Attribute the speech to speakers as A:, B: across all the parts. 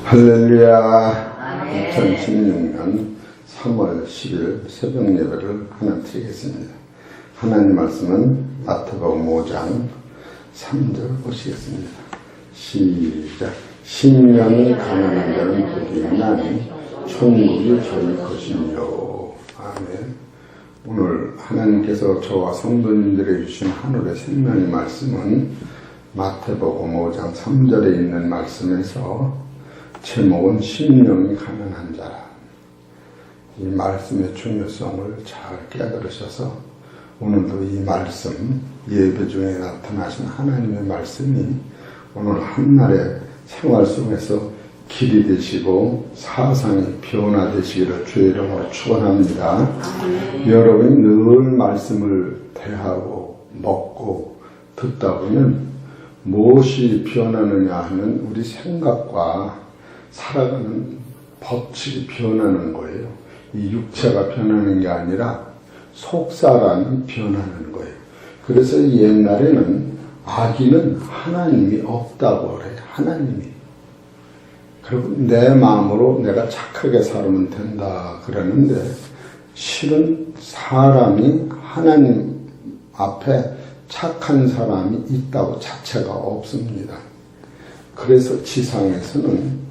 A: 할렐루야. 2016년 3월 10일 새벽 예배를 하나 드리겠습니다. 하나님 말씀은 마태복음 5장 3절 보시겠습니다. 시작. 심령이 가난한 자는 복이 있나니 천국이 저희 것이니요. 아멘. 오늘 하나님께서 저와 성도님들에게 주신 하늘의 생명의 말씀은 마태복음 5장 3절에 있는 말씀에서 제목은 심령이 가난한 자라. 이 말씀의 중요성을 잘 깨달으셔서 오늘도 이 말씀, 예배 중에 나타나신 하나님의 말씀이 오늘 한날의 생활 속에서 길이 되시고 사상이 변화되시기를 주의 이름으로 축원합니다. 여러분이 늘 말씀을 대하고 먹고 듣다 보면 무엇이 변하느냐 하면 우리 생각과 살아가는 법칙이 변하는 거예요. 이 육체가 변하는 게 아니라 속사람이 변하는 거예요. 그래서 옛날에는 아기는 하나님이 없다고 그래요. 하나님이. 그리고 내 마음으로 내가 착하게 살면 된다 그러는데 실은 사람이 하나님 앞에 착한 사람이 있다고 자체가 없습니다. 그래서 지상에서는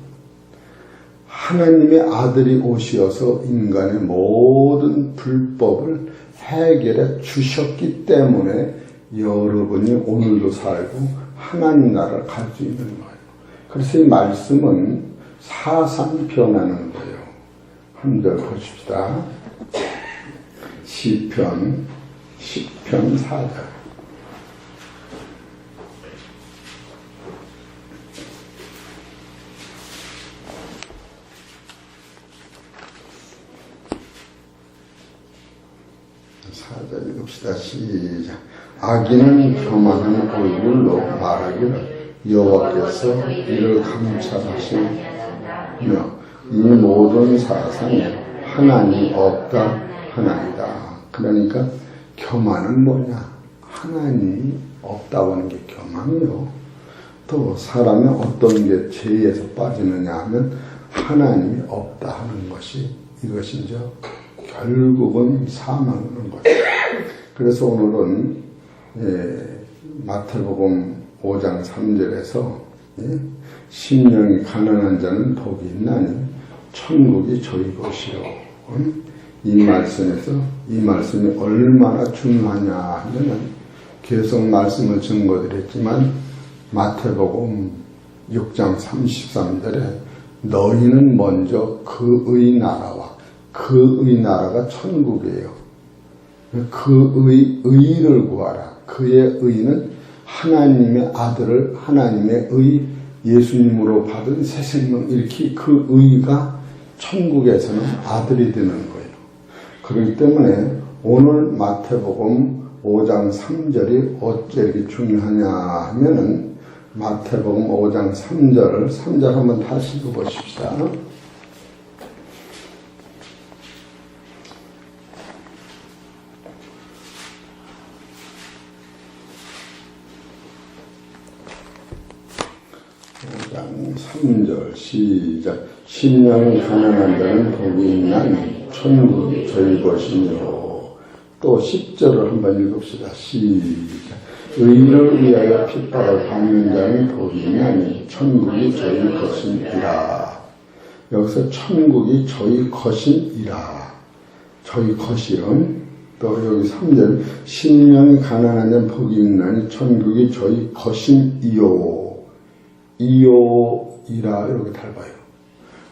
A: 하나님의 아들이 오시어서 인간의 모든 불법을 해결해 주셨기 때문에 여러분이 오늘도 살고 하나님 나라를 갈 수 있는 거예요. 그래서 이 말씀은 사상 변하는 거예요. 한 절 보십시다. 시편 4절. 읽읍시다. 시작. 악인은 교만한 얼굴로 말하기를 여호와께서 이를 감찰하시며 이 모든 사상에 하나님이 없다 하나이다. 그러니까 교만은 뭐냐? 하나님이 없다고 하는 게 교만이요. 또 사람이 어떤 게 죄에서 빠지느냐 하면 하나님이 없다 하는 것이 이것이죠. 결국은 사망하는 거죠. 그래서 오늘은 마태복음 5장 3절에서 심령이 가난한 자는 복이 있나니 천국이 저희 것이요. 이 말씀에서 이 말씀이 얼마나 중요하냐 하면은 계속 말씀을 증거드렸지만 마태복음 6장 33절에 너희는 먼저 그의 나라와 그의 나라가 천국이에요. 그의 의를 구하라. 그의 의는 하나님의 아들을 하나님의 의 예수님으로 받은 새 생명 이렇게 그 의가 천국에서는 아들이 되는 거예요. 그렇기 때문에 오늘 마태복음 5장 3절이 어째 이렇게 중요하냐 하면은 마태복음 5장 3절 한번 다시 읽어보십시다. 장 3절 시작. 심령이 가난한 자는 복이 있나니 천국이 저희 것이며. 또 10절을 한번 읽읍시다. 시작. 의인을 위하여 핍박을 받는 자는 복이 있나니 천국이 저희 것이니라. 여기서 천국이 저희 것이니라. 저희 것이요. 또 여기 3절 심령이 가난한 자는 복이 있나니 천국이 저희 것이니요. 이요이라 이렇게 달봐요.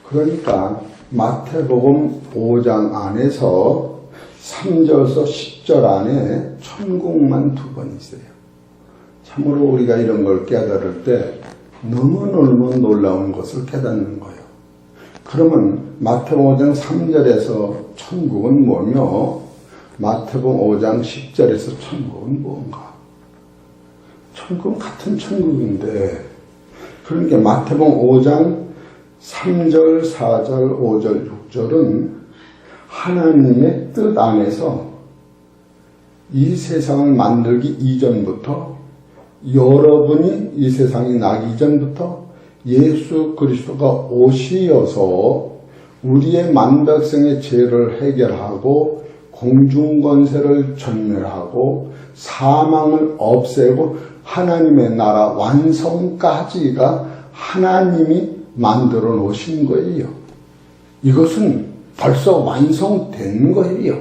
A: 그러니까 마태복음 5장 안에서 3절에서 10절 안에 천국만 2번 있어요. 참으로 우리가 이런 걸 깨달을 때 너무너무 놀라운 것을 깨닫는 거예요. 그러면 마태복음 5장 3절에서 천국은 뭐며 마태복음 5장 10절에서 천국은 뭔가? 천국은 같은 천국인데 그러니까 마태복음 5장 3절, 4절, 5절, 6절은 하나님의 뜻 안에서 이 세상을 만들기 이전부터 여러분이 이 세상이 나기 이전부터 예수 그리스도가 오시어서 우리의 만백성의 죄를 해결하고 공중권세를 전멸하고 사망을 없애고 하나님의 나라 완성까지가 하나님이 만들어 놓으신 거예요. 이것은 벌써 완성된 거예요.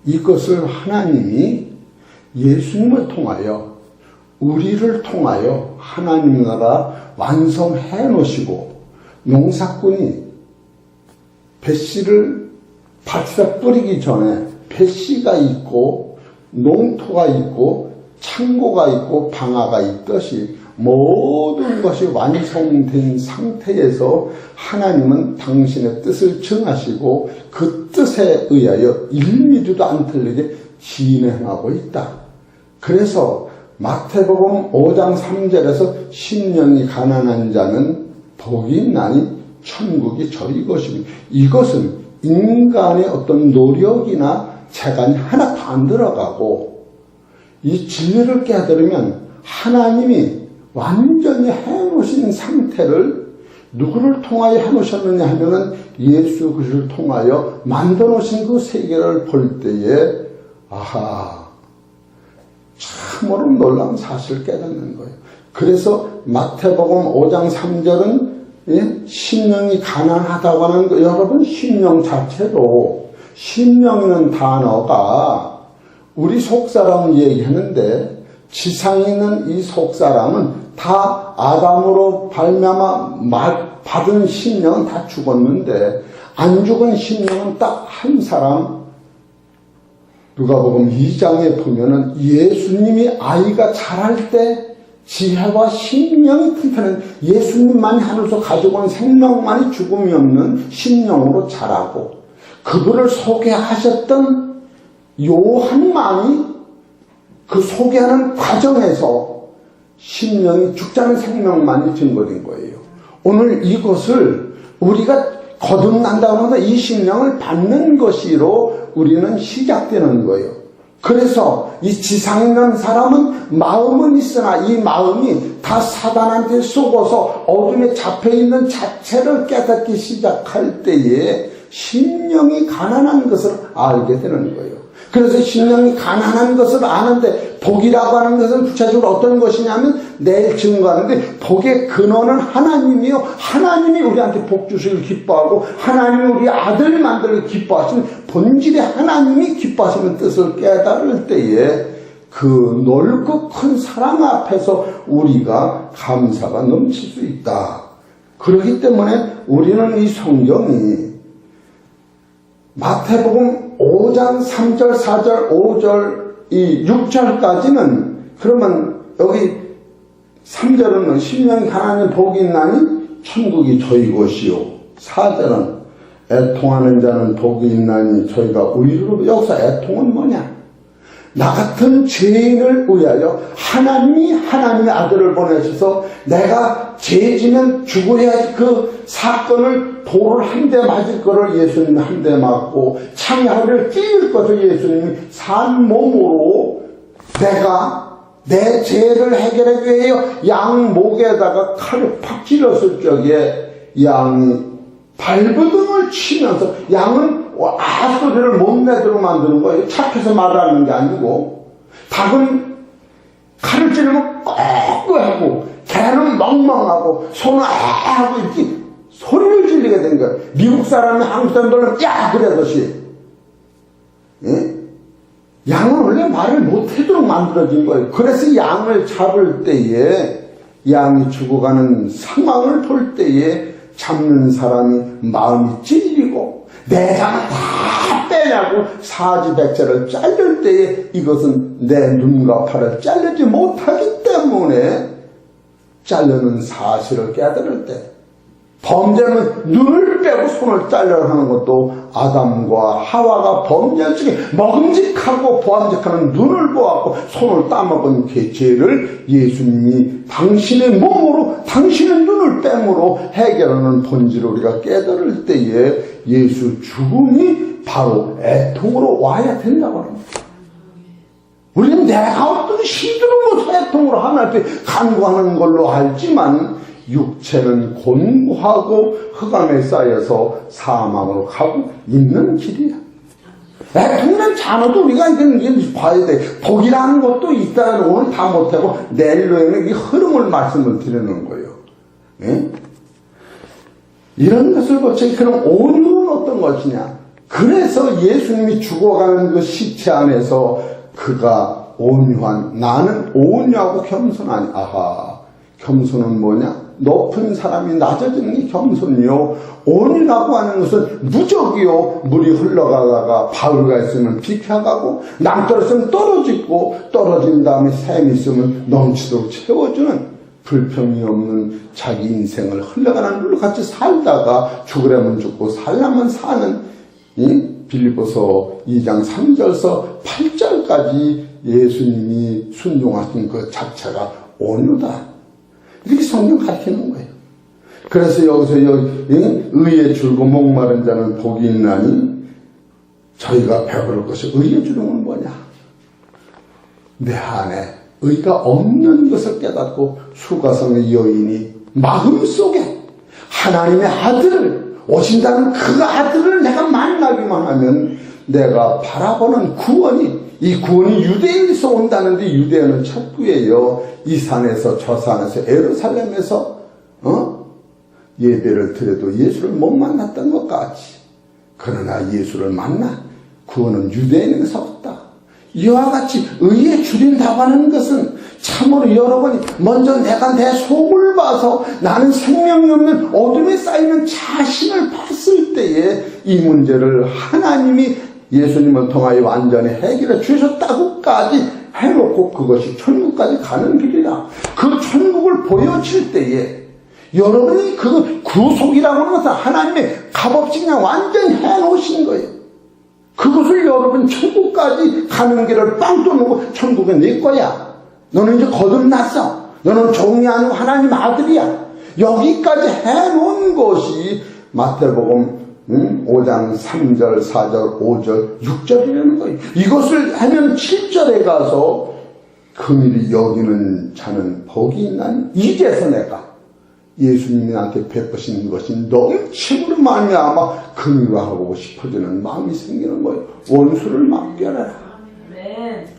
A: 이것을 하나님이 예수님을 통하여 우리를 통하여 하나님 나라 완성해 놓으시고 농사꾼이 배씨를 밭에 뿌리기 전에 배씨가 있고 농토가 있고 창고가 있고 방아가 있듯이 모든 것이 완성된 상태에서 하나님은 당신의 뜻을 정하시고 그 뜻에 의하여 1mm도 안 틀리게 진행하고 있다. 그래서 마태복음 5장 3절에서 심령이 가난한 자는 복이 있나니 천국이 저희 것입니다. 이것은 인간의 어떤 노력이나 재간이 하나도 안 들어가고 이 진리를 깨달으면 하나님이 완전히 해놓으신 상태를 누구를 통하여 해놓으셨느냐 하면은 예수 그리스도를 통하여 만들어놓으신 그 세계를 볼 때에 아하, 참으로 놀라운 사실을 깨닫는 거예요. 그래서 마태복음 5장 3절은 심령이 가난하다고 하는 거, 여러분 심령 자체로 심령이라는 단어가 우리 속사람을 얘기하는데 지상에 있는 이 속사람은 다 아담으로 발명한 받은 심령은 다 죽었는데 안 죽은 심령은 딱 한 사람. 누가복음 2장에 보면은 예수님이 아이가 자랄 때 지혜와 심령이 튼튼한 예수님만이 하늘에서 가지고 온 생명만이 죽음이 없는 심령으로 자라고 그분을 소개하셨던 요한만이 그 소개하는 과정에서 심령이 죽지 않은 생명만이 증거된 거예요. 오늘 이것을 우리가 거듭난다고 하면 이 심령을 받는 것으로 우리는 시작되는 거예요. 그래서 이 지상에 있는 사람은 마음은 있으나 이 마음이 다 사단한테 속어서 어둠에 잡혀있는 자체를 깨닫기 시작할 때에 심령이 가난한 것을 알게 되는 거예요. 그래서 심령이 가난한 것을 아는데 복이라고 하는 것은 구체적으로 어떤 것이냐면 내일 증거하는데 복의 근원은 하나님이요. 하나님이 우리한테 복 주시길 기뻐하고 하나님이 우리 아들 만들기 기뻐하시는 본질의 하나님이 기뻐하시는 뜻을 깨달을 때에 그 넓고 큰 사랑 앞에서 우리가 감사가 넘칠 수 있다. 그렇기 때문에 우리는 이 성경이 마태복음 5장 3절, 4절, 5절, 이 6절까지는 그러면 여기 3절은 심령이 가난한 복이 있나니 천국이 저희 것이요. 4절은 애통하는 자는 복이 있나니 저희가 의로. 여기서 애통은 뭐냐? 나 같은 죄인을 위하여 하나님이 하나님의 아들을 보내셔서 내가 죄지면 죽어야 그 사건을 돌을 한 대 맞을 거를 예수님이 한 대 맞고 창자를 찢을 것을 예수님이 산 몸으로 내가 내 죄를 해결하기 위하여 양 목에다가 칼을 팍 찔렀을 적에 양이 발버둥을 치면서 양은 소리를 못 내도록 만드는 거예요. 착해서 말하는 게 아니고 닭은 칼을 찌르면 꺽꺽하고 개는 멍멍하고 소는 하고 이렇게 소리를 질리게 된 거예요. 미국 사람이 한국 사람들은 야 그러듯이 양은 원래 말을 못하도록 만들어진 거예요. 그래서 양을 잡을 때에 양이 죽어가는 상황을 볼 때에 잡는 사람이 마음이 찔리고 내장을 다 빼냐고 사지백제를 자를 때에 이것은 내 눈과 팔을 자르지 못하기 때문에 자르는 사실을 깨달을 때 범죄는 눈을 빼고 손을 자르려 하는 것도 아담과 하와가 범죄 중에 먹음직하고 보암직하는 눈을 보았고 손을 따먹은 죄를 예수님이 당신의 몸으로 당신의 눈을 뺨으로 해결하는 본질을 우리가 깨달을 때에 예수 죽음이 바로 애통으로 와야 된다고 합니다. 우리는 내가 어떤 힘들은 것을 애통으로 하나님께 간구하는 걸로 알지만 육체는 곤고하고 흑암에 쌓여서 사망으로 가고 있는 길이야. 애통는 자녀도 우리가 이제 봐야 돼. 복이라는 것도 있다는 오늘 다 못하고 내일로에는 이 흐름을 말씀을 드리는 거예요. 예? 이런 것을 보지. 그럼 온유는 어떤 것이냐? 그래서 예수님이 죽어가는 그 시체 안에서 그가 온유한, 나는 온유하고 겸손하니. 아하, 겸손은 뭐냐? 높은 사람이 낮아지는 게 겸손이요. 온유라고 하는 것은 무적이요. 물이 흘러가다가 바위가 있으면 비켜가고, 남떨어지면 떨어지고, 떨어진 다음에 샘이 있으면 넘치도록 채워주는, 불평이 없는 자기 인생을 흘러가는 물로 같이 살다가 죽으려면 죽고 살려면 사는 이 빌립보서 2장 3절서 8절까지 예수님이 순종하신 그 자체가 온유다. 이렇게 성경 가르치는 거예요. 그래서 여기서 의에 줄고 목마른 자는 복이 있나니 저희가 배부를 것이 의에 주는 건 뭐냐? 내 안에 의가 없는 것을 깨닫고 수가성의 여인이 마음속에 하나님의 아들을 오신다는 그 아들을 내가 만나기만 하면 내가 바라보는 구원이, 이 구원이 유대인에서 온다는데 유대인은 첩부예요. 이 산에서 저 산에서 예루살렘에서 예배를 드려도 예수를 못 만났던 것 같이, 그러나 예수를 만나 구원은 유대인에서 없다. 이와 같이 의에 줄인다고 하는 것은 참으로 여러분이 먼저 내가 내 속을 봐서 나는 생명이 없는 어둠에 쌓이는 자신을 봤을 때에 이 문제를 하나님이 예수님을 통하여 완전히 해결해 주셨다고까지 해놓고 그것이 천국까지 가는 길이다. 그 천국을 보여줄 때에 여러분이 그 구속이라고 하는 것은 하나님의 값없이 그냥 완전히 해놓으신 거예요. 그것을 여러분 천국까지 가는 길을 빵 뚫고 천국은 네 거야. 너는 이제 거듭났어. 너는 종이 아니고 하나님 아들이야. 여기까지 해놓은 것이 마태복음 5장 3절, 4절, 5절, 6절이라는 거예요. 이것을 하면 7절에 가서 긍휼히 여기는 자는 복이 있나니 이제서 내가 예수님이 나한테 베푸신 것이 넘침으로 말미암아 긍휼하고 싶어지는 마음이 생기는 거예요. 원수를 맡겨라.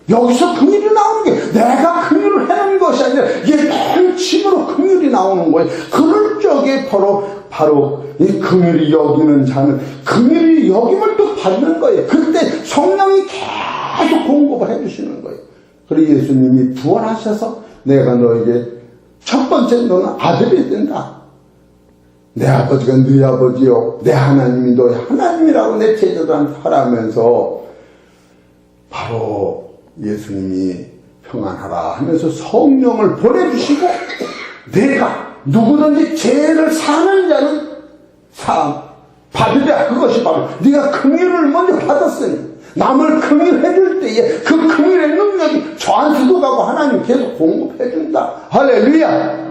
A: 여기서 긍휼이 나오는 게 내가 긍휼을 해놓은 것이 아니라 이게 넘침으로 긍휼이 나오는 거예요. 그럴 적에 바로 이 긍휼히 여기는 자는 긍휼히 여김을 또 받는 거예요. 그때 성령이 계속 공급을 해주시는 거예요. 그리고 예수님이 부활하셔서 내가 너에게 첫 번째 너는 아들이 된다. 내 아버지가 네 아버지요, 내 하나님이 너의 하나님이라고 내 제자들한테 하라면서 바로 예수님이 평안하라 하면서 성령을 보내주시고 내가 누구든지 죄를 사는 자는 받으랴. 그것이 바로 네가 긍휼을 먼저 받았으니 남을 긍휼해줄 때에 그 긍휼의 능력이 저한테도 가고 하나님 계속 공급해준다. 할렐루야.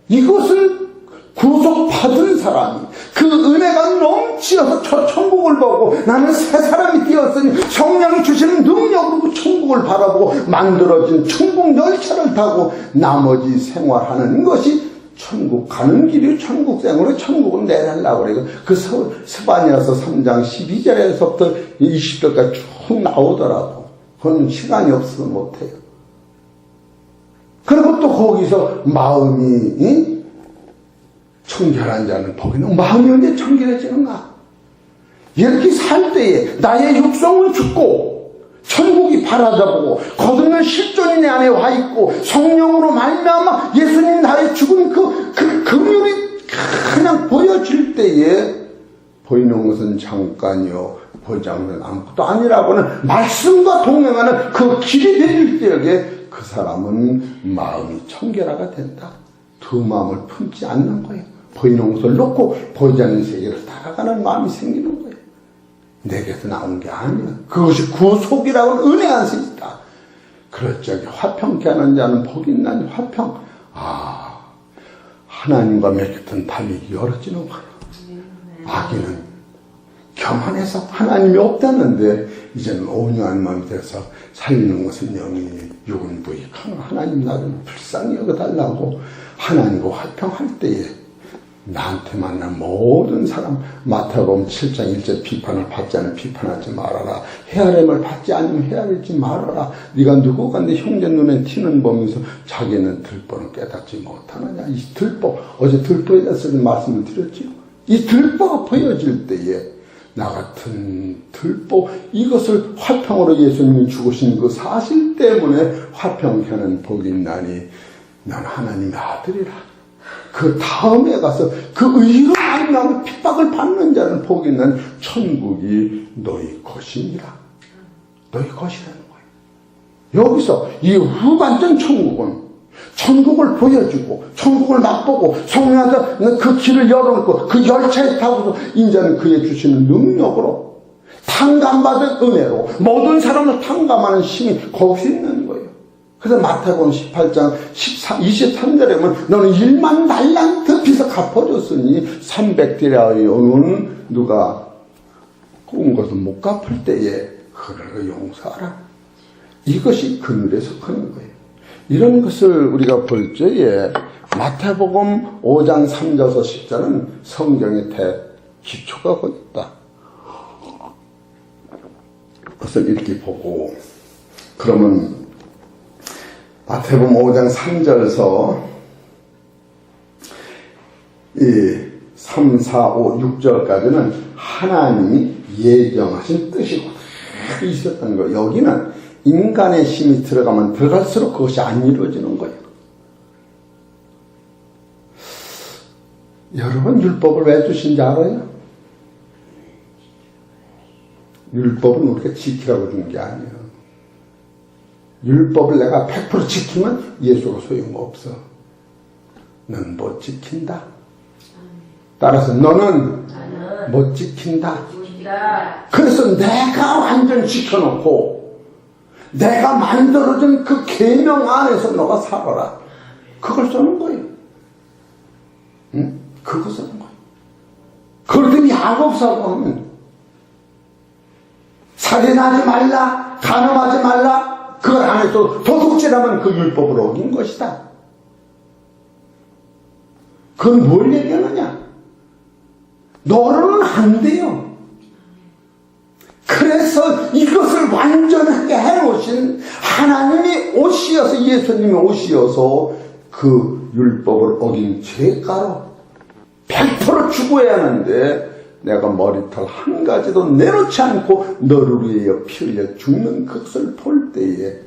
A: 이것을 구속받은 사람이 그 은혜가 넘치어서 저 천국을 보고 나는 새 사람이 되었으니 성령이 주시는 능력으로 그 천국을 바라보고 만들어진 천국 열차를 타고 나머지 생활하는 것이 천국 가는 길이 천국생으로 천국을 내달라고 그래요. 그 스바냐서 3장 12절에서부터 20절까지 쭉 나오더라고. 그건 시간이 없어서 못해요. 그리고 또 거기서 마음이 청결한 자는 복이 있는, 마음이 언제 청결해지는가? 이렇게 살 때에 나의 육성은 죽고 천국이 바라다보고 거듭난 실존이 내 안에 와 있고 성령으로 말미암아 예수님 나의 죽은 그 긍휼이 그냥 보여질 때에 보이는 것은 잠깐이요 보이지 않는 아무것도 아니라고는 말씀과 동행하는 그 길이 되질 때에 그 사람은 마음이 청결화가 된다. 두 마음을 품지 않는 거예요. 보이는 것을 놓고 보이지 않는 세계를 따라가는 마음이 생기는 거예요. 내게서 나온 게 아니야. 그것이 구속이라고 하는 은혜 안식이다. 그럴 적에 화평케 하는 자는 복이 있나니 화평. 하나님과 맺혔던 담이 열어지는 거예요. 악인은 교만해서 하나님이 없다는데 이제는 온유한 마음이 돼서 살리는 것은 영이 육은 부익하노. 하나님 나를 불쌍히 여겨달라고 하나님과 화평할 때에 나한테 만난 모든 사람, 마태복음 7장 1절 비판을 받지 않으면 비판하지 말아라. 헤아림을 받지 않으면 헤아리지 말아라. 네가 누구가 내 형제 눈에 티는 보면서 자기는 들보는 깨닫지 못하느냐. 이 들보, 어제 들보에 대해서 말씀을 드렸죠. 이 들보가 보여질 때에 나 같은 들보, 이것을 화평으로 예수님이 죽으신 그 사실 때문에 화평케는 복이 있나니 난 하나님의 아들이라. 그 다음에 가서 그 의로 말미암아 핍박을 받는 자는 복이 있는 천국이 너희 것이니라. 너희 것이라는 거예요. 여기서 이 후반전 천국은 천국을 보여주고 천국을 맛보고 성령한테 그 길을 열어놓고 그 열차에 타고서 이제는 그의 주시는 능력으로 탕감받은 은혜로 모든 사람을 탕감하는 힘이 거기서 있는 거예요. 그래서 마태복음 18장 23절에 보면 너는 1만 달란트 빚을 갚아줬으니 300데나리온은 누가 꾼 것을 못 갚을 때에 그를 용서하라. 이것이 그늘에서 크는 거예요. 이런 것을 우리가 볼 때에 마태복음 5장 3절에서 10절은 성경의 기초가 거기 있다. 그것을 이렇게 보고 그러면 마태복음 5장 3절에서 이 3, 4, 5, 6절까지는 하나님이 예정하신 뜻이고 있었다는 거예요. 여기는 인간의 힘이 들어가면 들어갈수록 그것이 안 이루어지는 거예요. 여러분 율법을 왜 주신지 알아요? 율법은 우리가 지키라고 준 게 아니에요. 율법을 내가 100% 지키면 예수가 소용없어. 넌 못 지킨다. 따라서 너는 못 지킨다. 그래서 내가 완전 지켜놓고 내가 만들어준 그 계명 안에서 너가 살아라. 그걸 써는 거예요. 응? 그거 쓰는 거예요. 그렇더니 야곱사고 하면 살인하지 말라, 간음하지 말라. 그걸 안 해도 도둑질하면 그 율법을 어긴 것이다. 그건 뭘 얘기하느냐? 너로는 안 돼요. 그래서 이것을 완전하게 해놓으신 하나님이 옷이어서 예수님이 옷이어서 그 율법을 어긴 죄가로 100% 죽어야 하는데 내가 머리털 한 가지도 내놓지 않고 너를 위하여 피 흘려 죽는 그것을 볼 때에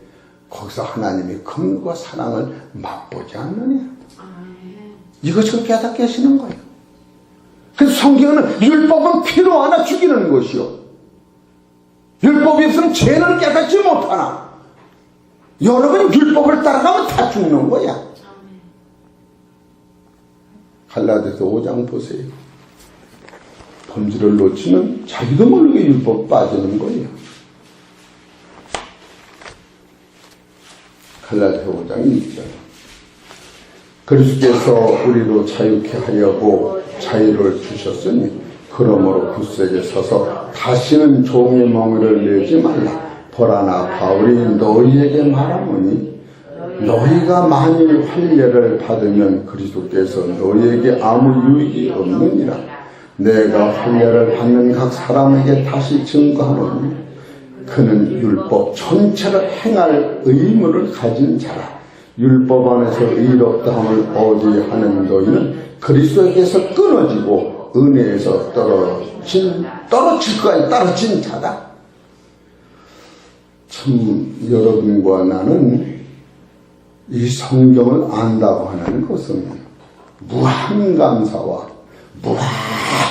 A: 거기서 하나님이 긍휼과 사랑을 맛보지 않느냐. 이것을 깨닫게 하시는 거예요. 그래서 성경은 율법은 피로 하나 죽이는 것이요. 율법이 없으면 죄는 깨닫지 못하나. 여러분 율법을 따라가면 다 죽는 거야. 갈라디아서 5장 보세요. 범죄를 놓치면 자기도 모르게 율법 빠지는 거예요. 갈라디아 5장 1절. 그리스도께서 우리로 자유케 하려고 자유를 주셨으니 그러므로 굳세게 서서 다시는 종의 멍에를 내지 말라. 보라 나 바울이 너희에게 말하노니 너희가 만일 환례를 받으면 그리스도께서 너희에게 아무 유익이 없느니라. 내가 환례를 받는 각 사람에게 다시 증거하노니 그는 율법 전체를 행할 의무를 가진 자라. 율법 안에서 의롭다함을 어디하는 너희는 그리스도에게서 끊어지고 은혜에서 떨어질 거에 떨어진 자다. 참 여러분과 나는 이 성경을 안다고 하는 것은 무한 감사와 무한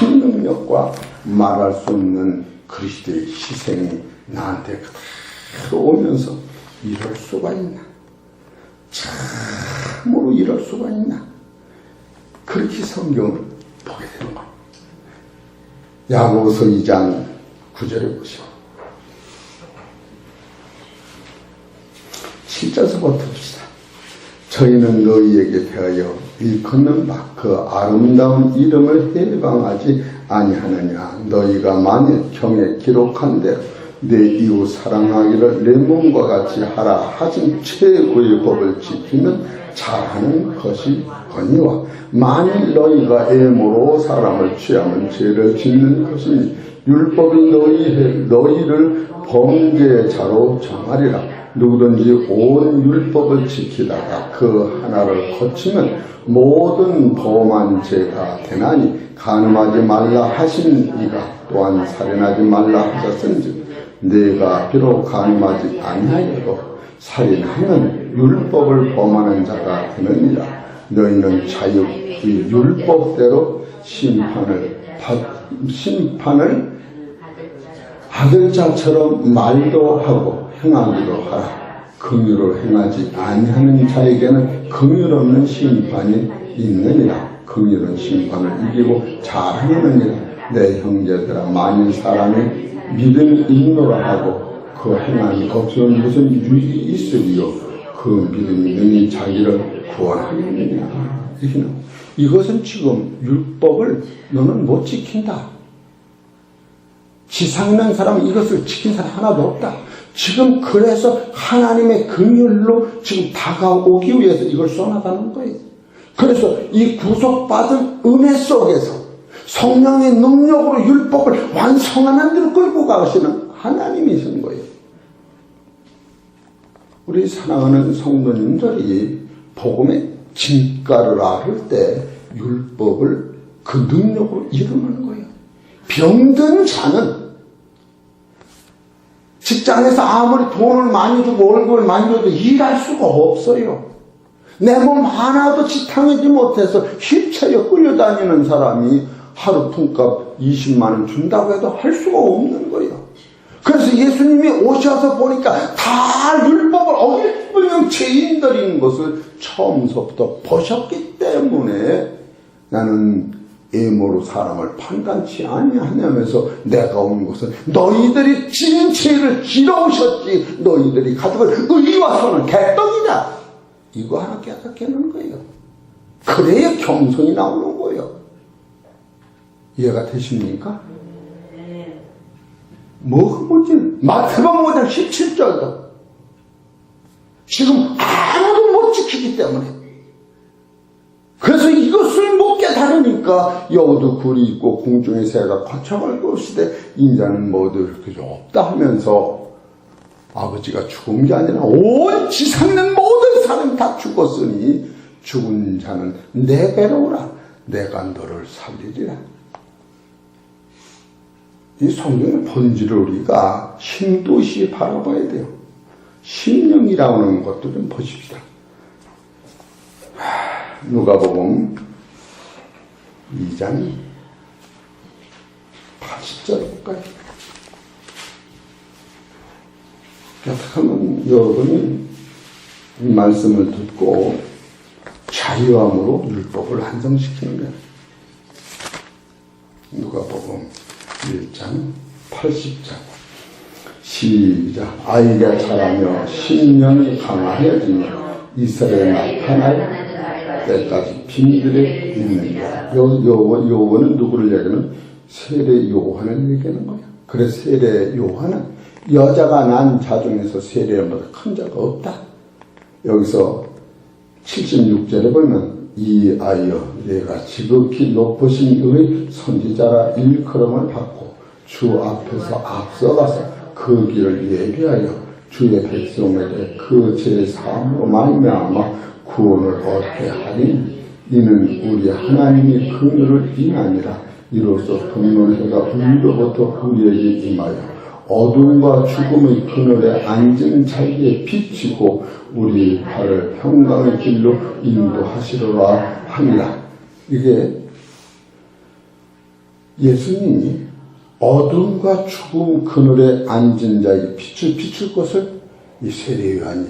A: 능력과 말할 수 없는 그리스도의 희생이 나한테 그대로 오면서 이럴 수가 있나? 참으로 이럴 수가 있나? 그렇게 성경을 보게 되는 거예요. 야고보서 2장 9절에 보시오. 7절에서부터 봅시다. 저희는 너희에게 대하여 일컫는 바 그 아름다운 이름을 해방하지 아니하느냐. 너희가 만일 경에 기록한 대로 내 이웃 사랑하기를 내 몸과 같이 하라 하신 최고의 법을 지키면 잘하는 것이 거니와 만일 너희가 애모로 사람을 취하면 죄를 짓는 것이니 율법이 너희를 범죄자로 정하리라. 누구든지 온 율법을 지키다가 그 하나를 거치면 모든 범한 죄가 되나니 간음하지 말라 하신 이가 또한 살인하지 말라 하셨은즉 내가 비록 간음하지 아니하여도 살인하면 율법을 범하는 자가 되느니라. 너희는 자유의 율법대로 심판을 아들자처럼 말도 하고 행하기도 하라. 긍휼을 행하지 아니하는 자에게는 긍휼 없는 심판이 있느니라. 긍휼은 심판을 이기고 잘하느니라. 내 형제들아 만일 사람이 믿음이 있노라 하고 그 행한 없으면 무슨 유익이 있으리요. 그 믿음이 능히 자기를 구원하느니라. 이것은 지금 율법을 너는 못 지킨다. 지상난 사람은 이것을 지킨 사람 하나도 없다. 지금 그래서 하나님의 긍휼로 지금 다가오기 위해서 이걸 써나가는 거예요. 그래서 이 구속받은 은혜 속에서 성령의 능력으로 율법을 완성하는 데로 끌고 가시는 하나님이신 거예요. 우리 사랑하는 성도님들이 복음의 진가를 알을 때 율법을 그 능력으로 이루는 거예요. 병든 자는 직장에서 아무리 돈을 많이 주고 월급을 많이 줘도 일할 수가 없어요. 내 몸 하나도 지탱하지 못해서 휠체어 끌려다니는 사람이 하루 품값 20만 원 준다고 해도 할 수가 없는 거예요. 그래서 예수님이 오셔서 보니까 다 율법을 어기는 죄인들인 것을 처음부터 보셨기 때문에 나는 애모로 사람을 판단치 아니하냐면서 내가 온 것은 너희들이 지은 죄를 지러우셨지 너희들이 가져갈 의와 선은 개떡이다. 이거 하나 깨닫게는 거예요. 그래야 겸손이 나오는 거예요. 이해가 되십니까? 마태복음 5장 17절도 지금 아무도 못 지키기 때문에 그래서 이것을 못 깨달으니까 여우도 굴이 있고 공중의 새가 거쳐갈 것이되 인자는 모두 그저 없다 하면서 아버지가 죽은 게 아니라 온 지상의 모든 사람 다 죽었으니 죽은 자는 내게로 오라 내가 너를 살리리라. 이 성경의 본질을 우리가 심도시 바라봐야 돼요. 심령이라는 것도 좀 보십시다. 누가복음 2장 80절 볼까요? 어떻게 하면 여러분이 이 말씀을 듣고 자유함으로 율법을 완성시키는 거예요. 누가복음 1장 80절 시작. 아이가 자라며 심령이 강하여지며 이스라엘에 나타날 때까지 빈들에 있느니라. 요원은 누구를 얘기하는? 세례 요한을 얘기하는 거야. 그래서 세례 요한은 여자가 난 자 중에서 세례보다 큰 자가 없다. 여기서 76절에 보면 이 아이여 내가 지극히 높으신 의 선지자라 일컬음을 받고 주 앞에서 앞서가서 그 길을 예비하여 주의 백성에게 그 죄 사함으로 말미암아 구원을 얻게 하리니 이는 우리 하나님의 긍휼을 인하니라. 이로써 분노해가 우리로부터 우리에게 임하여 어둠과 죽음의 그늘에 앉은 자기에 비치고 우리 발을 평강의 길로 인도하시리라 하니라. 이게 예수님이 어둠과 죽음 그늘에 앉은 자에게 빛을 비출 것을 이 세례 요한이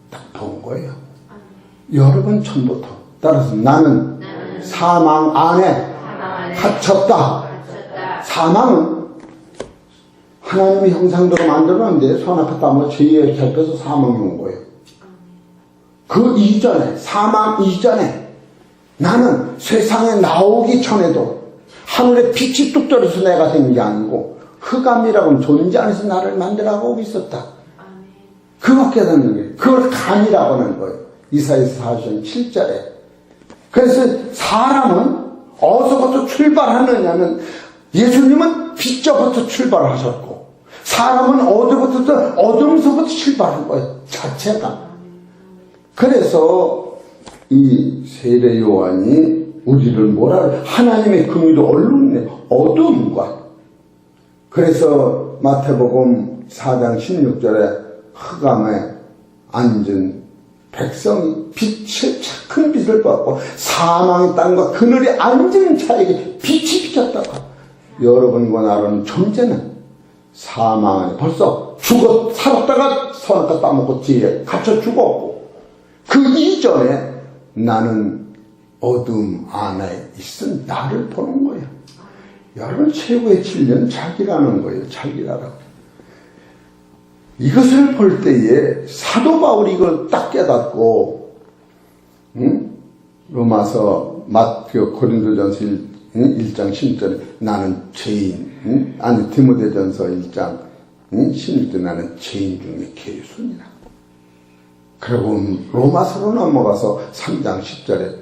A: 딱 본 거예요. 여러분 처음부터. 따라서 나는 사망 안에 갇혔다. 사망은 하나님의 형상대로 만들었는데 손 앞에 땀을 죄에 잡혀서 사망이 온 거예요. 그 이전에, 사망 이전에 나는 세상에 나오기 전에도 하늘에 빛이 뚝 떨어져서 내가 된 게 아니고 흑암이라고는 존재 안에서 나를 만들어가고 있었다. 그거 깨닫는 게, 그걸 감이라고 하는 거예요. 이사야서 40장 7절에. 그래서 사람은 어디서부터 출발하느냐면 예수님은 빛저부터 출발하셨고 사람은 어디부터 어둠서부터 출발한 거예요. 자체가. 그래서 이 세례 요한이 우리를 뭐라 그래? 하나님의 긍휼을 얼룩내 어둠과. 그래서 마태복음 4장 16절에 흑암에 앉은 백성이 빛을 큰 빛을 받고 사망의 땅과 그늘에 앉은 자에게 빛이 비쳤다고. 여러분과 나라는 존재는 사망 안에 벌써 살았다가 선악과 따먹고 뒤에 갇혀 죽었고 그 이전에 나는 어둠 안에 있은 나를 보는 거예요. 여러분 최고의 진리는 자기라는 거예요. 자기라라고. 이것을 볼 때에 사도 바울이 이걸 딱 깨닫고 로마서 고린도전서 1장 10절에 나는 죄인 디모데전서 1장 16절에 나는 죄인 중에 개순이라. 그리고 로마서로 넘어가서 3장 10절에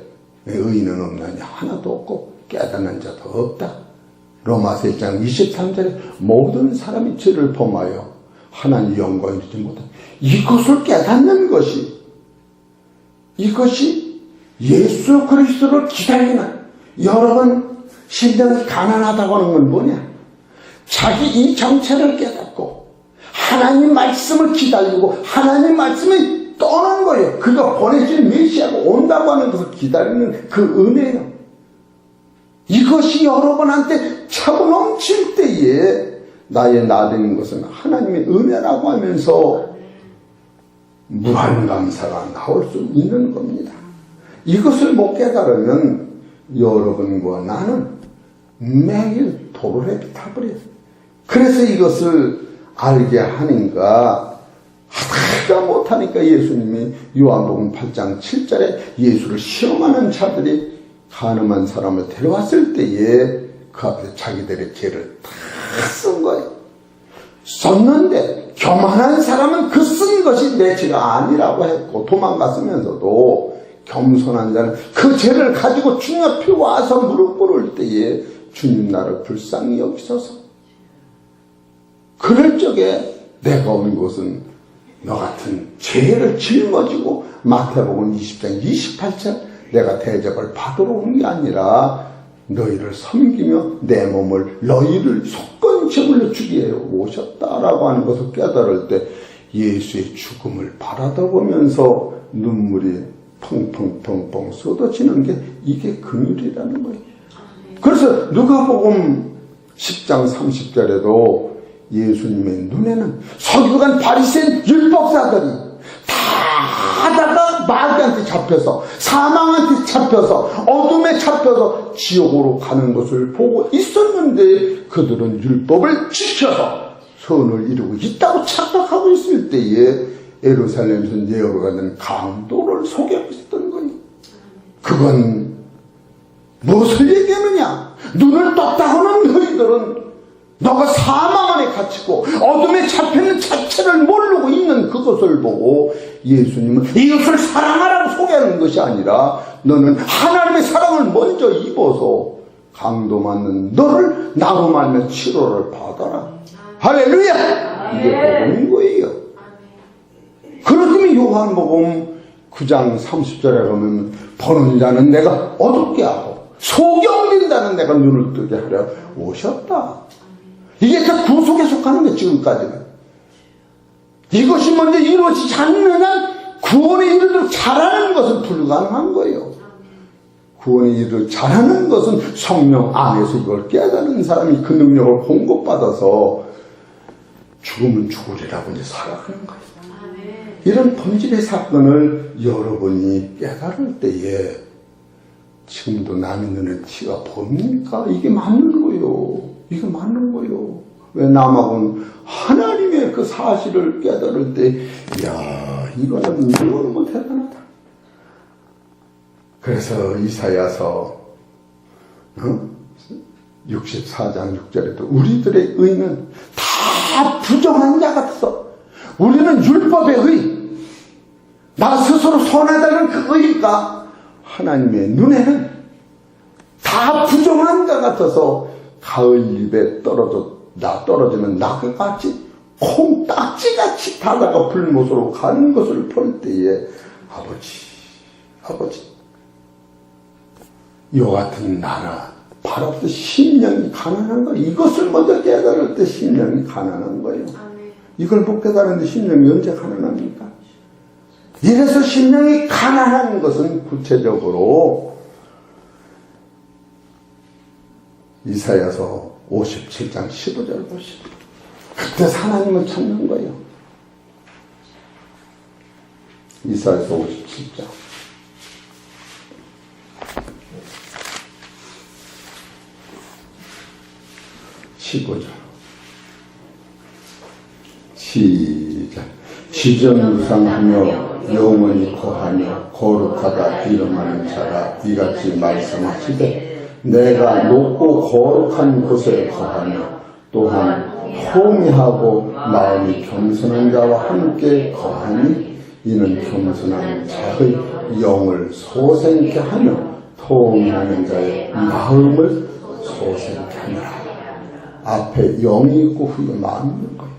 A: 의인은 없나니 하나도 없고 깨닫는 자도 없다. 로마서 1장 23절에 모든 사람이 죄를 범하여 하나님 영광을 이루지 못한 이것을 깨닫는 것이 이것이 예수 그리스도를 기다리는 여러분 심령이 가난하다고 하는 건 뭐냐? 자기 이 정체를 깨닫고 하나님 말씀을 기다리고 하나님 말씀을 떠난 거예요. 그가 보내신 메시아가 온다고 하는 것을 기다리는 그 은혜예요. 이것이 여러분한테 차고 넘칠 때에 나의 나되는 것은 하나님의 은혜라고 하면서 무한감사가 나올 수 있는 겁니다. 이것을 못 깨달으면 여러분과 나는 매일 도로에 타버려요. 그래서 이것을 알게 하니까 하다 못하니까 예수님이 요한복음 8장 7절에 예수를 시험하는 자들이 가늠한 사람을 데려왔을 때에 그 앞에 자기들의 죄를 다 쓴 거예요. 썼는데 교만한 사람은 그 쓴 것이 내 죄가 아니라고 했고 도망갔으면서도 겸손한 자는 그 죄를 가지고 주님 앞에 와서 무릎 꿇을 때에 주님 나를 불쌍히 여기소서. 그럴 적에 내가 온 곳은 너 같은 죄를 짊어지고 마태복음 20장 28절 내가 대접을 받으러 온 게 아니라 너희를 섬기며 내 몸을 너희를 속건 제물로 주기 위해 오셨다라고 하는 것을 깨달을 때 예수의 죽음을 바라다 보면서 눈물이 펑펑펑펑 쏟아지는 게 이게 긍휼이라는 거예요. 그래서 누가복음 10장 30절에도 예수님의 눈에는 서기관 바리새인 율법사들이 다 하다가 마귀한테 잡혀서 사망한테 잡혀서 어둠에 잡혀서 지옥으로 가는 것을 보고 있었는데 그들은 율법을 지켜서 선을 이루고 있다고 착각하고 있을 때에 예루살렘에서 내어가는 강도를 소개하고 있었던 거예요. 그건 무엇을 얘기하느냐? 눈을 떴다고는 너희들은 너가 사망 안에 갇히고 어둠에 잡혀있는 자체를 모르고 있는 그것을 보고 예수님은 이것을 사랑하라고 소개하는 것이 아니라 너는 하나님의 사랑을 먼저 입어서 강도 맞는 너를 나로 말면 치료를 받아라. 할렐루야! 이게 복음인 거예요. 그렇다면 요한복음 9장 30절에 가면 보는 자는 내가 어둡게 하고 소경된다는 내가 눈을 뜨게 하려 오셨다. 이게 다 구속에 속하는 거예요. 지금까지는. 이것이 먼저 이루어지지 않는 한 구원에 이르도록 잘하는 것은 불가능한 거예요. 구원에 이르도록 잘하는 것은 성령 안에서 이걸 깨달은 사람이 그 능력을 공급받아서 죽으면 죽으리라고 이제 살아가는 거예요. 이런 본질의 사건을 여러분이 깨달을 때에 지금도 남의 눈에 티가 보입니까? 이게 맞는 거예요. 이게 맞는 거예요. 왜 남하고는 하나님의 그 사실을 깨달을 때, 이야, 이거는 대단하다. 그래서 이사야서 64장 6절에도 우리들의 의는 다 부정한 자 같아서 우리는 율법의 의, 나 스스로 손해다는 그 의가 하나님의 눈에는 다 부정한 자 같아서 가을잎에 떨어지는 낙엽같이 콩딱지같이 바다가 불못으로 가는 것을 볼 때에 아버지 이와 같은 나라 바로 그 심령이 가난한 거예요. 이것을 먼저 깨달을 때 심령이 가난한 거예요. 이걸 못 깨달았는데 심령이 언제 가난합니까? 이래서 심령이 가난한 것은 구체적으로 이사야서 57장 15절 보시죠. 그때 하나님을 찾는 거예요. 이사야서 57장 15절 시작. 시전무상하며 영원히 거하며 거룩하다 이름하는 자가 이같이 말씀하시되 내가 높고 거룩한 곳에 거하며 또한 통회하고 마음이 겸손한 자와 함께 거하니 이는 겸손한 자의 영을 소생케 하며 통회하는 자의 마음을 소생케 하느라. 앞에 영이 있고 후에 마음이 있는 거예요.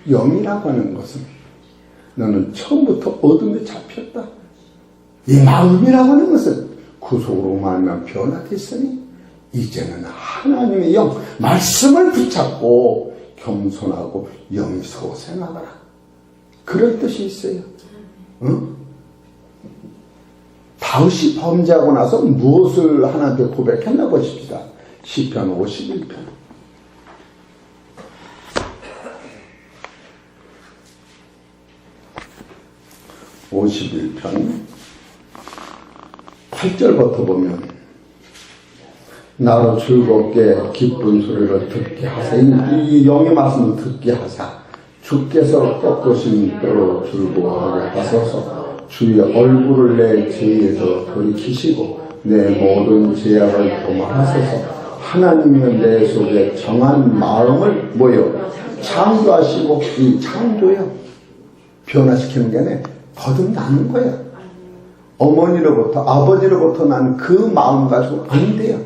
A: 영이라고 하는 것은 너는 처음부터 어둠에 잡혔다. 이 마음이라고 하는 것은 구속으로 말하면 변화됐으니 이제는 하나님의 영, 말씀을 붙잡고 겸손하고 영이 소생하거라. 그럴 뜻이 있어요. 응? 다윗이 범죄하고 나서 무엇을 하나님께 고백했나 보십시다. 시편 51편. 51편 8절부터 보면 나로 즐겁게 기쁜 소리를 듣게 하사 이 영의 말씀을 듣게 하사 주께서 꺾으신 뼈로 즐거워하게 하소서. 주의 얼굴을 내 죄에서 돌이키시고 내 모든 죄악을 도말하소서. 하나님은 내 속에 정한 마음을 모여 창조하시고 이 창조요 변화시키는 게 아니라 거듭나는 거야. 어머니로부터 아버지로부터 난 그 마음 가지고 안 돼요.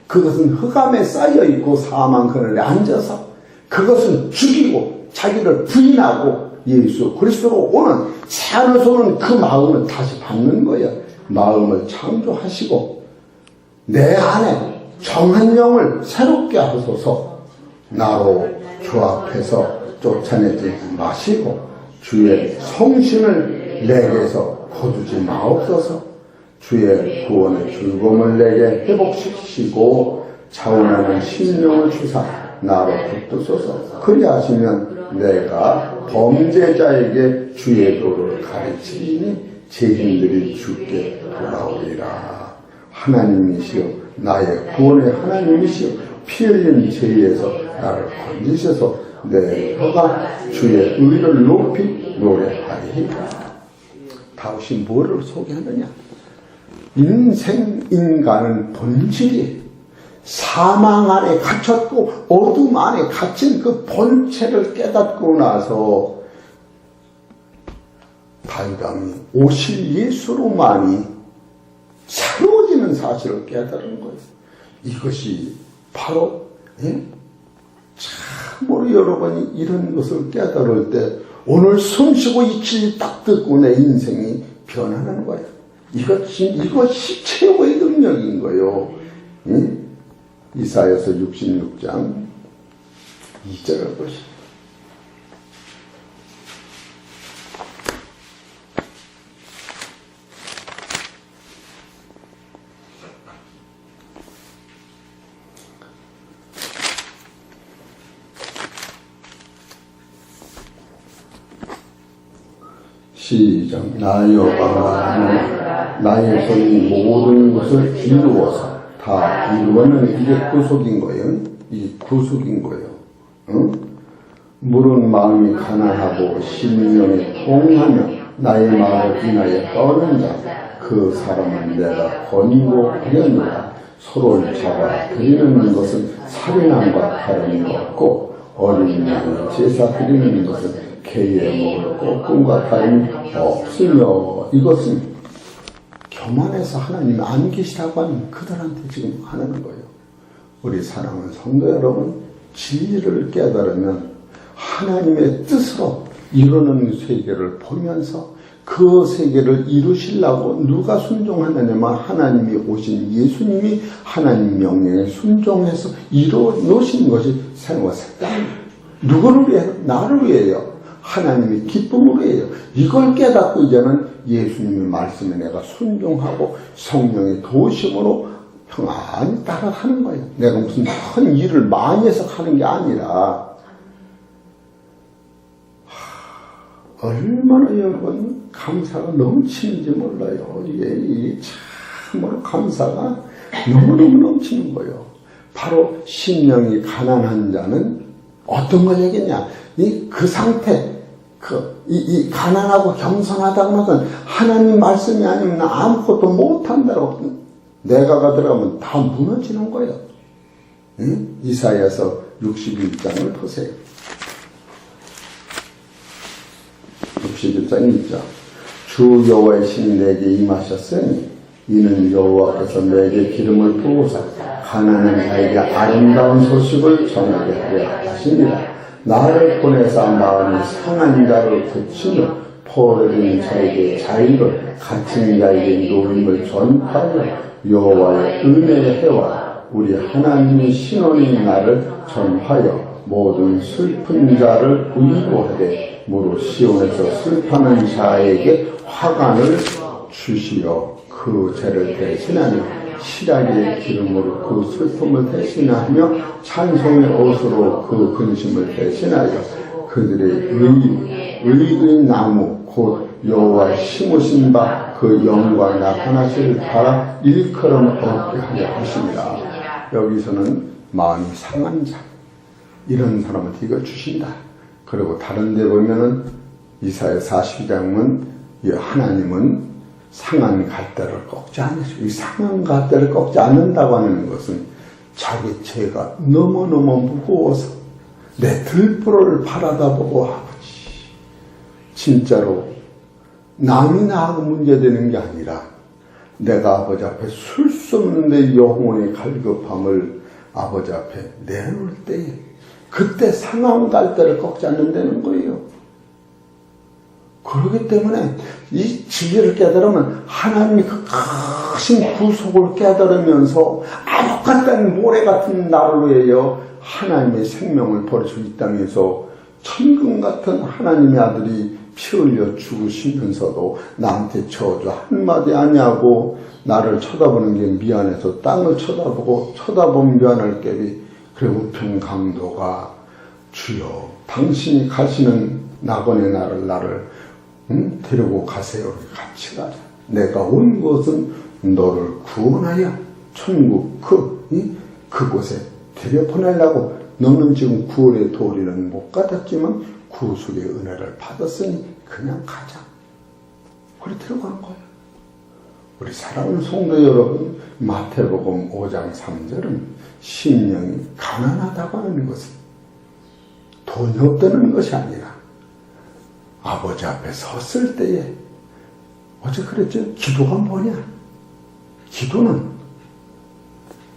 A: 그것은 흑암에 쌓여있고 사망 그늘에 앉아서 그것은 죽이고 자기를 부인하고 예수 그리스도로 오는 새하늘에서 오는 그 마음을 다시 받는 거예요. 마음을 창조하시고 내 안에 정한 영을 새롭게 하소서. 나로 주 앞에서 쫓아내지 마시고 주의 성신을 내게서 거두지 마옵소서. 주의 구원의 즐거움을 내게 회복시키시고 차원하는 심령을 주사 나로 붙드소서. 그리하시면 내가 범죄자에게 주의 도를 가르치니 죄인들이 주께 돌아오리라. 하나님이시여 나의 구원의 하나님이시여 피 흘린 죄에서 나를 건지셔서 내 혀가 주의 의를 높이 노래하리이다. 다윗이 뭐를 소개하느냐? 인간은 본질이 사망 안에 갇혔고 어둠 안에 갇힌 그 본체를 깨닫고 나서 다윗왕이 오실 예수로만이 새로워지는 사실을 깨달은 거예요. 이것이 바로 참으로 여러분이 이런 것을 깨달을 때 오늘 숨쉬고 이 길 딱 듣고 내 인생이 변하는 거예요. 이것이 최고의 능력인 거예요. 이사야서 66장 2절을 보시죠. 시작. 나 여호와가 나의 손이 모든 것을 이루어서 다 이루어는 이게 구속인 거예요. 이게 구속인 거예요. 응? 물은 마음이 가난하고 심령이 통하며 나의 마음을 인하여 떠는 자 그 사람은 내가 권고하려니와 서로를 잡아 드리는 것은 살인함과 다름이 없고 어린 양을 제사 드리는 것은 개의 목을 꺾음과 다름이 없으며 이것은 교만해서 하나님이 안 계시다고 하는 그들한테 지금 하는 거예요. 우리 사랑하는 성도 여러분, 진리를 깨달으면 하나님의 뜻으로 이루는 세계를 보면서 그 세계를 이루시려고 누가 순종하느냐면 하나님이 오신 예수님이 하나님 명령에 순종해서 이루어 놓으신 것이 생과 색깔. 누구를 위해요? 나를 위해요. 하나님의 기쁨을 위해요. 이걸 깨닫고 이제는 예수님의 말씀에 내가 순종하고 성령의 도우심으로 평안히 따라가는 거예요. 내가 무슨 큰 일을 많이 해서 하는 게 아니라 얼마나 여러분 감사가 넘치는지 몰라요. 이게 참으로 감사가 너무너무 넘치는 거예요. 바로 심령이 가난한 자는 어떤 걸 얘기냐? 그 상태, 이 가난하고 겸손하다는 것은 하나님 말씀이 아니면 아무것도 못한다고 내가가 들어가면 다 무너지는 거예요. 응? 이사야서 61장을 보세요. 61장 1절. 주 여호와의 신이 내게 임하셨으니 이는 여호와께서 내게 기름을 부으사 가난한 자에게 아름다운 소식을 전하게 하려 하십니다. 나를 보내사 마음이 상한 자를 고치며 포로된 자에게 자유를 갇힌 자에게 노임을 전파하여 여호와의 은혜의 해와 우리 하나님의 신원인 나를 전하여 모든 슬픈 자를 위로하되 무릇 시온에서 슬퍼하는 자에게 화관을 주시어 그 죄를 대신하며 실하게 기름으로 그 슬픔을 대신하며 찬송의 옷으로 그 근심을 대신하여 그들의 의의 나무 곧 여호와 심으신 바 그 영광 나타나실 바 일컬음 얻게 하려 하십니다. 여기서는 마음이 상한 자 이런 사람한테 이걸 주신다. 그리고 다른 데 보면은 이사야 42장은 하나님은 상한 갈대를 꺾지 않으시고 이 상한 갈대를 꺾지 않는다고 하는 것은 자기 죄가 너무너무 무거워서 내 들보를 바라다 보고 아버지 진짜로 남이 나하고 문제되는 게 아니라 내가 아버지 앞에 설 수 없는 내 영혼의 갈급함을 아버지 앞에 내놓을 때에 그때 상한 갈대를 꺾지 않는다는 거예요. 그렇기 때문에 이 진리를 깨달으면 하나님의 그 크신 구속을 깨달으면서 아무 같은 모래 같은 나를 위하여 하나님의 생명을 버리시고 이 땅에서 천금 같은 하나님의 아들이 피 흘려 죽으시면서도 나한테 저주 한마디 아니하고 나를 쳐다보는 게 미안해서 땅을 쳐다보고 쳐다보면 미안할 게 그래 우편 강도가 주여 당신이 가시는 낙원의 나를 데리고 가세요. 같이 가자. 내가 온 것은 너를 구원하여 천국 그곳에 데려보내려고 너는 지금 구원의 도리는 못 받았지만 구속의 은혜를 받았으니 그냥 가자. 그래 데려가는 거예요. 우리 사랑하는 성도 여러분, 마태복음 5장 3절은 심령이 가난하다고 하는 것은 돈이 없다는 것이 아니라 아버지 앞에 섰을 때에 어제 그랬죠? 기도가 뭐냐? 기도는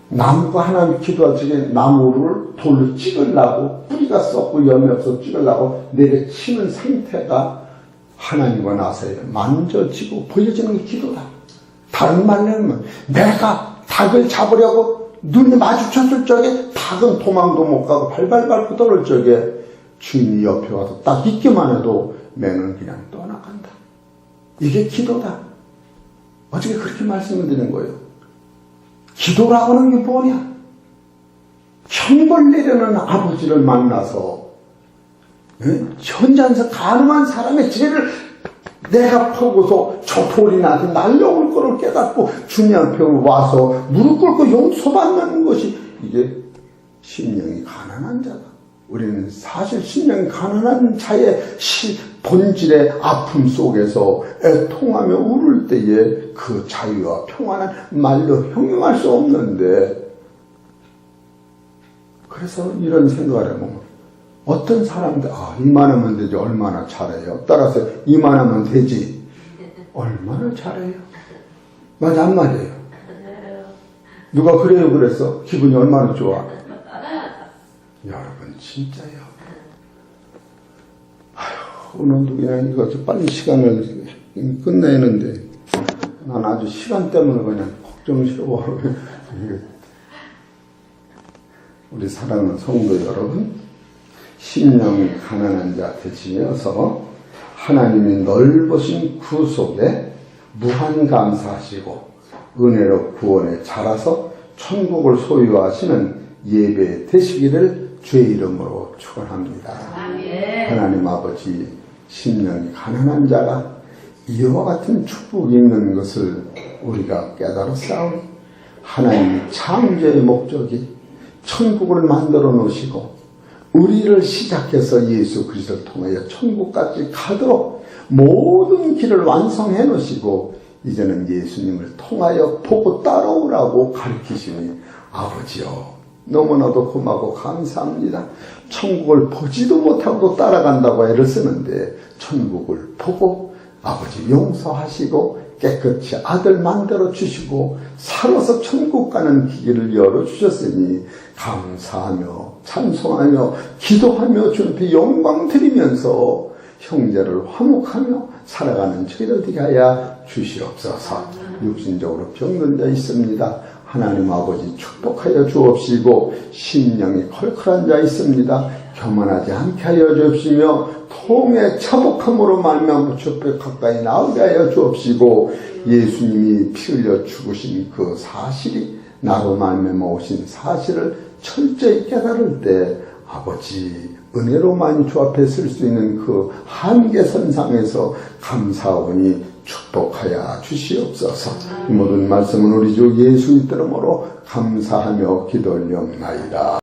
A: 나무가 하나님 기도할 적에 나무를 돌로 찍으려고 뿌리가 썩고 열매 없어 찍으려고 내려치는 상태가 하나님과 나서야 만져지고 보여지는 게 기도다. 다른 말로 하면 내가 닭을 잡으려고 눈이 마주쳤을 적에 닭은 도망도 못 가고 발발발 떠올 적에 주인이 옆에 와서 딱 있기만 해도 매는 그냥 떠나간다. 이게 기도다. 어떻게 그렇게 말씀을 드리는 거예요? 기도라고 하는 게 뭐냐? 형벌 내려는 아버지를 만나서 현장에서 가늠한 사람의 죄를 내가 보고서 저 돌이 나한테 날려올 거를 깨닫고 주님 앞에 와서 무릎 꿇고 용서받는 것이 이게 심령이 가난한 자다. 우리는 사실 심령 가난한 자의 본질의 아픔 속에서 애통하며 울을 때에 그 자유와 평안은 말로 형용할 수 없는데, 그래서 이런 생각을 해보면 어떤 사람들 이만하면 되지 얼마나 잘해요. 따라서 이만하면 되지 얼마나 잘해요. 맞아 안 맞아요? 누가 그래요 그랬어? 기분이 얼마나 좋아? 여러분 진짜요. 오늘도 그냥 이거 빨리 시간을 끝내는데 난 아주 시간 때문에 그냥 걱정스러워. 우리 사랑하는 성도 여러분, 심령이 가난한 자 되시면서 하나님이 넓으신 구속에 무한 감사하시고 은혜로 구원에 자라서 천국을 소유하시는 예배 되시기를 주의 이름으로 축원합니다. 하나님 아버지, 심령이 가난한 자가 이와 같은 축복이 있는 것을 우리가 깨달았사오니 하나님의 창조의 목적이 천국을 만들어 놓으시고 우리를 시작해서 예수 그리스도를 통하여 천국까지 가도록 모든 길을 완성해 놓으시고 이제는 예수님을 통하여 보고 따라오라고 가르치시니 아버지요 너무나도 고마고 감사합니다. 천국을 보지도 못하고 따라간다고 애를 쓰는데 천국을 보고 아버지 용서하시고 깨끗이 아들 만들어 주시고 살아서 천국 가는 길을 열어주셨으니 감사하며 찬송하며 기도하며 주님 앞에 영광 드리면서 형제를 화목하며 살아가는 저희들 되게 하여 주시옵소서. 육신적으로 병든 자 있습니다. 하나님 아버지 축복하여 주옵시고 심령이 컬컬한 자 있습니다. 교만하지 않게 하여 주옵시며 통에 차복함으로 말미암아 주께 가까이 나오게 하여 주옵시고 예수님이 피 흘려 죽으신 그 사실이 나로 말미암아 오신 사실을 철저히 깨달을 때 아버지 은혜로만 주 앞에 설 수 있는 그 한계선상에서 감사하오니 축복하여 주시옵소서. 이 모든 말씀은 우리 주 예수 이름으로 감사하며 기도 올려옵나이다.